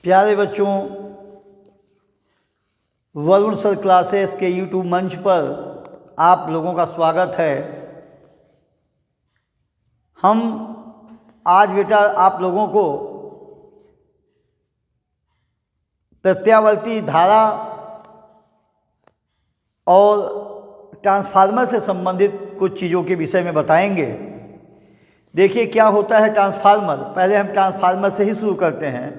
प्यारे बच्चों, Varun sir classes के यूट्यूब मंच पर आप लोगों का स्वागत है। हम आज बेटा आप लोगों को प्रत्यावर्ती धारा और ट्रांसफार्मर से संबंधित कुछ चीज़ों के विषय में बताएंगे। देखिए क्या होता है ट्रांसफार्मर। पहले हम ट्रांसफार्मर से ही शुरू करते हैं।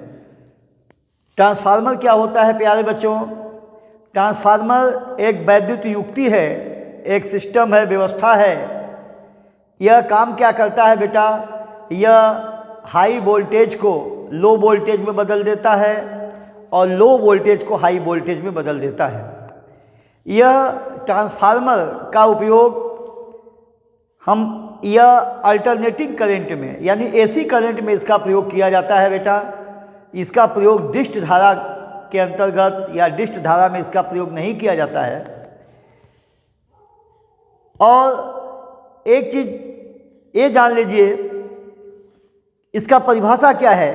ट्रांसफार्मर क्या होता है प्यारे बच्चों? ट्रांसफार्मर एक वैद्युत युक्ति है, एक सिस्टम है, व्यवस्था है। यह काम क्या करता है बेटा? यह हाई वोल्टेज को लो वोल्टेज में बदल देता है और लो वोल्टेज को हाई वोल्टेज में बदल देता है। यह ट्रांसफार्मर का उपयोग यह अल्टरनेटिंग करंट में यानी एसी करंट में इसका प्रयोग किया जाता है बेटा। इसका प्रयोग डिस्ट धारा के अंतर्गत या डिस्ट धारा में इसका प्रयोग नहीं किया जाता है। और एक चीज़ ये जान लीजिए, इसका परिभाषा क्या है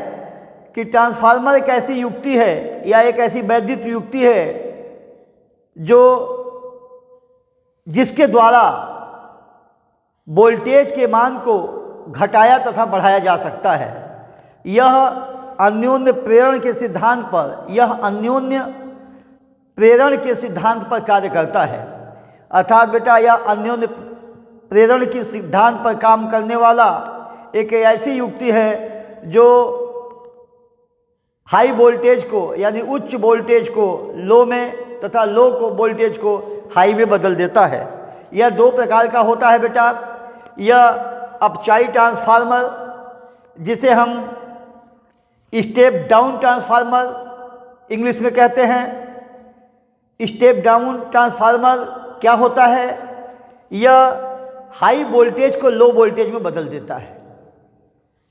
कि ट्रांसफार्मर एक ऐसी युक्ति है या एक ऐसी वैद्युत युक्ति है जिसके द्वारा वोल्टेज के मान को घटाया तथा बढ़ाया जा सकता है। यह अन्योन्य प्रेरण के सिद्धांत पर कार्य करता है। अर्थात बेटा यह अन्योन्य प्रेरण के सिद्धांत पर काम करने वाला एक ऐसी युक्ति है जो हाई वोल्टेज को यानी उच्च वोल्टेज को लो में तथा लो को वोल्टेज को हाई में बदल देता है। यह दो प्रकार का होता है बेटा। यह अपचाई ट्रांसफार्मर, जिसे हम स्टेप डाउन ट्रांसफार्मर इंग्लिश में कहते हैं। स्टेप डाउन ट्रांसफार्मर क्या होता है? यह हाई वोल्टेज को लो वोल्टेज में बदल देता है।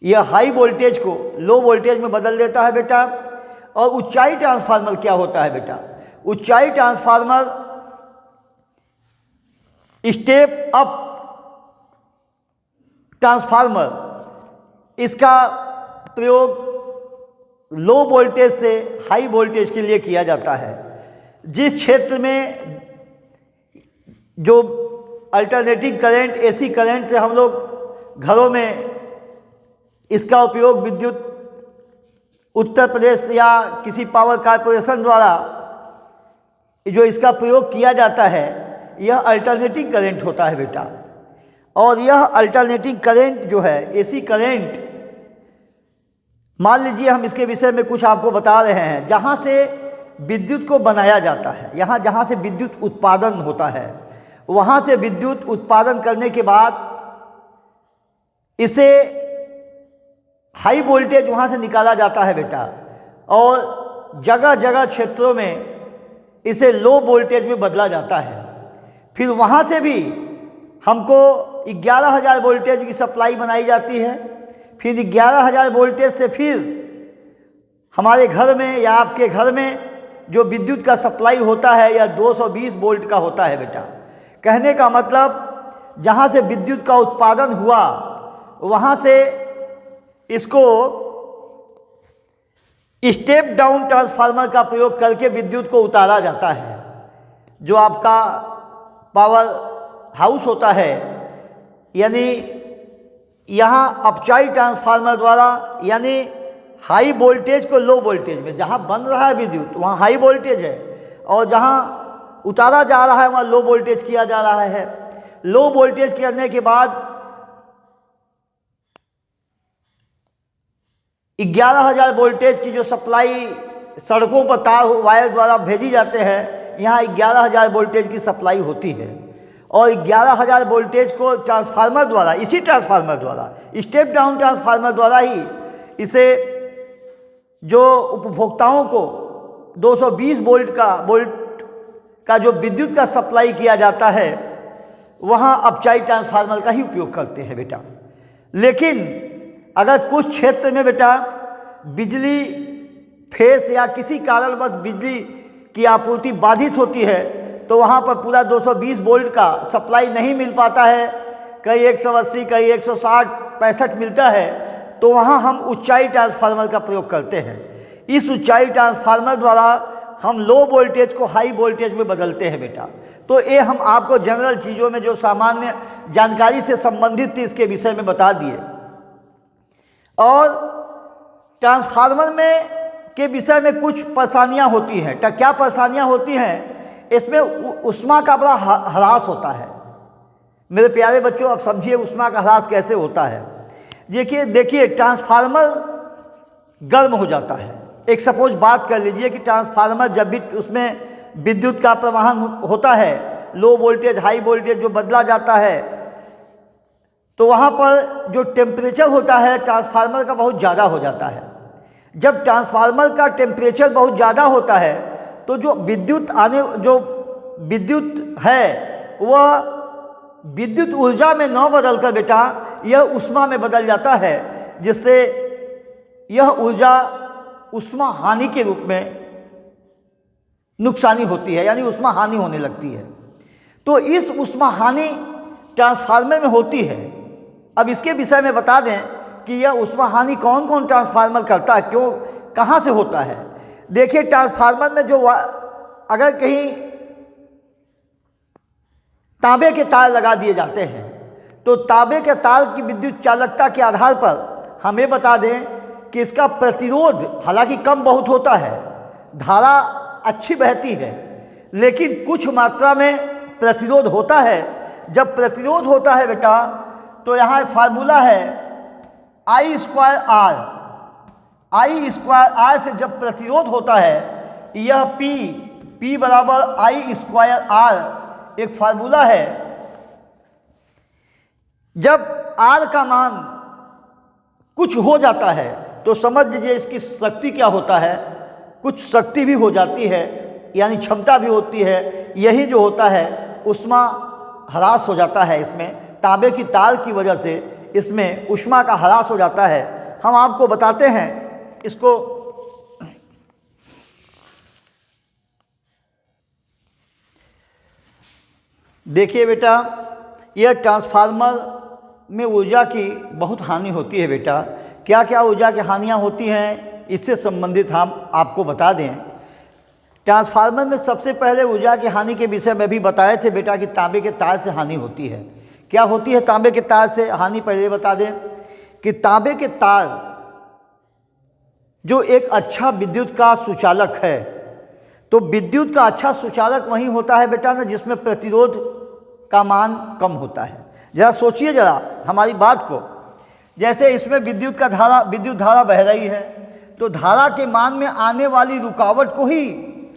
यह हाई वोल्टेज को लो वोल्टेज में बदल देता है बेटा। और ऊंचाई ट्रांसफार्मर क्या होता है बेटा? ऊंचाई ट्रांसफार्मर स्टेप अप ट्रांसफार्मर, इसका प्रयोग लो वोल्टेज से हाई वोल्टेज के लिए किया जाता है। जिस क्षेत्र में जो अल्टरनेटिंग करंट एसी करंट से हम लोग घरों में इसका उपयोग विद्युत उत्तर प्रदेश या किसी पावर कॉरपोरेशन द्वारा जो इसका प्रयोग किया जाता है, यह अल्टरनेटिंग करंट होता है बेटा। और यह अल्टरनेटिंग करंट जो है एसी करंट, मान लीजिए हम इसके विषय में कुछ आपको बता रहे हैं। जहाँ से विद्युत को बनाया जाता है, जहाँ से विद्युत उत्पादन होता है, वहाँ से विद्युत उत्पादन करने के बाद इसे हाई वोल्टेज वहाँ से निकाला जाता है बेटा। और जगह जगह क्षेत्रों में इसे लो वोल्टेज में बदला जाता है। फिर वहाँ से भी हमको 11,000 वोल्टेज की सप्लाई बनाई जाती है। फिर 11,000 वोल्टेज से फिर हमारे घर में या आपके घर में जो विद्युत का सप्लाई होता है यह 220 वोल्ट का होता है बेटा। कहने का मतलब जहाँ से विद्युत का उत्पादन हुआ वहाँ से इसको स्टेप डाउन ट्रांसफार्मर का प्रयोग करके विद्युत को उतारा जाता है। जो आपका पावर हाउस होता है, यानी यहाँ अपचाई ट्रांसफार्मर द्वारा यानी हाई वोल्टेज को लो वोल्टेज में, जहाँ बन रहा है विद्युत वहाँ हाई वोल्टेज है और जहाँ उतारा जा रहा है वहाँ लो वोल्टेज किया जा रहा है। लो वोल्टेज करने के बाद 11,000 वोल्टेज की जो सप्लाई सड़कों पर तार वायर द्वारा भेजी जाते हैं, यहाँ 11,000 वोल्टेज की सप्लाई होती है। और 11,000 वोल्टेज को ट्रांसफार्मर द्वारा, इसी ट्रांसफार्मर द्वारा, स्टेप डाउन ट्रांसफार्मर द्वारा ही इसे जो उपभोक्ताओं को 220 वोल्ट का जो विद्युत का सप्लाई किया जाता है, वहाँ अपचाई ट्रांसफार्मर का ही उपयोग करते हैं बेटा। लेकिन अगर कुछ क्षेत्र में बेटा बिजली फेस या किसी कारणवश बिजली की आपूर्ति बाधित होती है तो वहाँ पर पूरा 220 वोल्ट का सप्लाई नहीं मिल पाता है, कहीं 180, कहीं 160, 65 मिलता है, तो वहाँ हम ऊंचाई ट्रांसफार्मर का प्रयोग करते हैं। इस ऊंचाई ट्रांसफार्मर द्वारा हम लो वोल्टेज को हाई वोल्टेज में बदलते हैं बेटा। तो ये हम आपको जनरल चीज़ों में जो सामान्य जानकारी से संबंधित थी इसके विषय में बता दिए। और ट्रांसफार्मर में के विषय में कुछ परेशानियाँ होती हैं। क्या परेशानियाँ होती हैं? इसमें ऊष्मा का बड़ा ह्रास होता है। मेरे प्यारे बच्चों, अब समझिए ऊष्मा का ह्रास कैसे होता है। देखिए ट्रांसफार्मर गर्म हो जाता है। एक सपोज बात कर लीजिए कि ट्रांसफार्मर जब भी उसमें विद्युत का प्रवाहन होता है, लो वोल्टेज हाई वोल्टेज जो बदला जाता है, तो वहाँ पर जो टेम्परेचर होता है ट्रांसफार्मर का बहुत ज़्यादा हो जाता है। जब ट्रांसफार्मर का टेम्परेचर बहुत ज़्यादा होता है तो जो विद्युत है वह विद्युत ऊर्जा में न बदल कर बेटा यह ऊष्मा में बदल जाता है, जिससे यह ऊर्जा ऊष्मा हानि के रूप में नुकसानी होती है, यानी ऊष्मा हानि होने लगती है। तो इस ऊष्मा हानि ट्रांसफार्मर में होती है। अब इसके विषय में बता दें कि यह ऊष्मा हानि कौन कौन ट्रांसफार्मर करता है, क्यों, कहाँ से होता है। देखिए ट्रांसफार्मर में जो अगर कहीं तांबे के तार लगा दिए जाते हैं तो तांबे के तार की विद्युत चालकता के आधार पर हम ये बता दें कि इसका प्रतिरोध हालांकि कम बहुत होता है, धारा अच्छी बहती है, लेकिन कुछ मात्रा में प्रतिरोध होता है। जब प्रतिरोध होता है बेटा तो यहाँ एक फार्मूला है I square R. I square R से जब प्रतिरोध होता है यह P बराबर I स्क्वायर आर एक फार्मूला है। जब R का मान कुछ हो जाता है तो समझ लीजिए इसकी शक्ति क्या होता है, कुछ शक्ति भी हो जाती है, यानी क्षमता भी होती है। यही जो होता है ऊष्मा ह्रास हो जाता है। इसमें तांबे की तार की वजह से इसमें ऊष्मा का ह्रास हो जाता है। हम आपको बताते हैं इसको। देखिए बेटा, यह ट्रांसफार्मर में ऊर्जा की बहुत हानि होती है बेटा। क्या क्या ऊर्जा की हानियाँ होती हैं इससे संबंधित हम आपको बता दें। ट्रांसफार्मर में सबसे पहले ऊर्जा की हानि के विषय में भी बताए थे बेटा कि तांबे के तार से हानि होती है। क्या होती है तांबे के तार से हानि? पहले बता दें कि तांबे के तार जो एक अच्छा विद्युत का सुचालक है, तो विद्युत का अच्छा सुचालक वही होता है बेटा ना जिसमें प्रतिरोध का मान कम होता है। जरा सोचिए जरा हमारी बात को। जैसे इसमें विद्युत धारा बह रही है, तो धारा के मान में आने वाली रुकावट को ही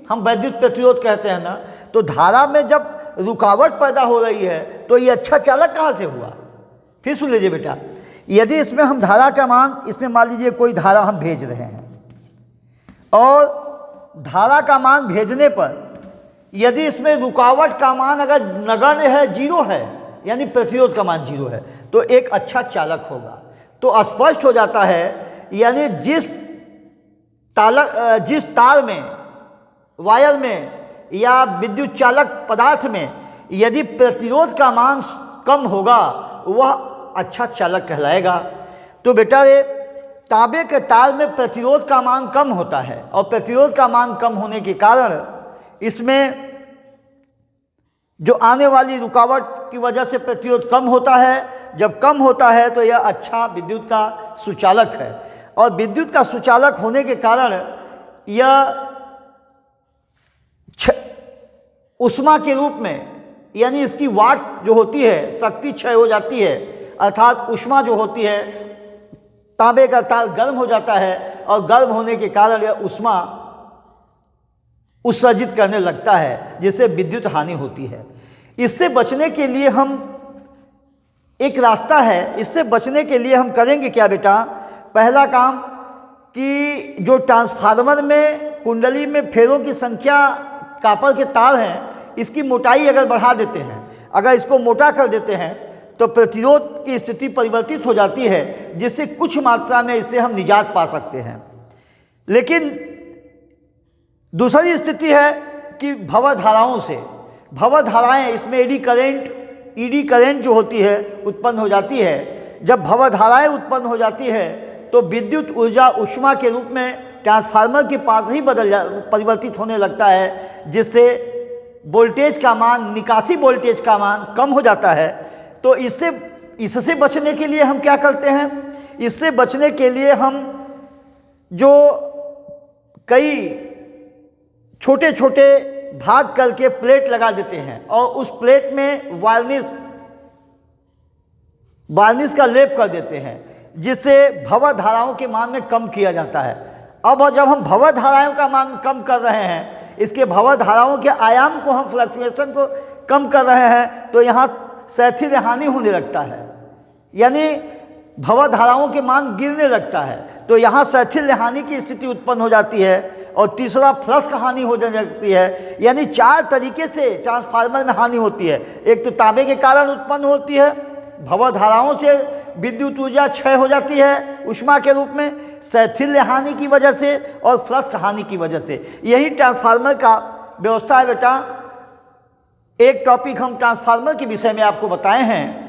हम विद्युत प्रतिरोध कहते हैं ना। तो धारा में जब रुकावट पैदा हो रही है तो ये अच्छा चालक कहाँ से हुआ? फिर सुन लीजिए बेटा, यदि इसमें हम धारा का मान, इसमें मान लीजिए कोई धारा हम भेज रहे हैं और धारा का मान भेजने पर यदि इसमें रुकावट का मान अगर नगण्य है, जीरो है, यानी प्रतिरोध का मान जीरो है, तो एक अच्छा चालक होगा। तो स्पष्ट हो जाता है, यानी जिस तार में, वायर में या विद्युत चालक पदार्थ में यदि प्रतिरोध का मान कम होगा वह अच्छा चालक कहलाएगा। तो बेटा ये तांबे के तार में प्रतिरोध का मान कम होता है और प्रतिरोध का मान कम होने के कारण इसमें जो आने वाली रुकावट की वजह से प्रतिरोध कम होता है। जब कम होता है तो यह अच्छा विद्युत का सुचालक है और विद्युत का सुचालक होने के कारण यह ऊष्मा के रूप में, यानी इसकी वाट जो होती है शक्ति क्षय हो जाती है, अर्थात ऊष्मा जो होती है, तांबे का तार गर्म हो जाता है और गर्म होने के कारण यह ऊष्मा उत्सर्जित करने लगता है, जिससे विद्युत हानि होती है। इससे बचने के लिए हम एक रास्ता है, इससे बचने के लिए हम करेंगे क्या बेटा? पहला काम कि जो ट्रांसफार्मर में कुंडली में फेरों की संख्या, कॉपर के तार हैं, इसकी मोटाई अगर बढ़ा देते हैं, अगर इसको मोटा कर देते हैं तो प्रतिरोध की स्थिति परिवर्तित हो जाती है, जिससे कुछ मात्रा में इससे हम निजात पा सकते हैं। लेकिन दूसरी स्थिति है कि भंवर धाराओं से, भंवर धाराएँ, इसमें ईडी करंट जो होती है उत्पन्न हो जाती है। जब भंवर धाराएँ उत्पन्न हो जाती है तो विद्युत ऊर्जा ऊष्मा के रूप में ट्रांसफार्मर के पास ही परिवर्तित होने लगता है, जिससे वोल्टेज का मान, निकासी वोल्टेज का मान कम हो जाता है। तो इससे बचने के लिए हम क्या करते हैं? इससे बचने के लिए हम जो कई छोटे छोटे भाग करके प्लेट लगा देते हैं और उस प्लेट में वार्निश का लेप कर देते हैं, जिससे भंवर धाराओं के मान में कम किया जाता है। अब जब हम भंवर धाराओं का मान कम कर रहे हैं, इसके भंवर धाराओं के आयाम को, हम फ्लक्चुएशन को कम कर रहे हैं, तो यहाँ शैथिल्य हानि होने लगता है, यानी भंवर धाराओं के मान गिरने लगता है। तो यहाँ शैथिल्य हानि की स्थिति उत्पन्न हो जाती है। और तीसरा फ्लक्स हानि हो जाने लगती है। यानी 4 तरीके से ट्रांसफार्मर में हानि होती है। एक तो तांबे के कारण उत्पन्न होती है, भंवर धाराओं से विद्युत ऊर्जा क्षय हो जाती है ऊष्मा के रूप में, शैथिल्य हानि की वजह से और फ्लक्स हानि की वजह से। यही ट्रांसफार्मर का व्यवस्था है बेटा। एक टॉपिक हम ट्रांसफार्मर के विषय में आपको बताए हैं।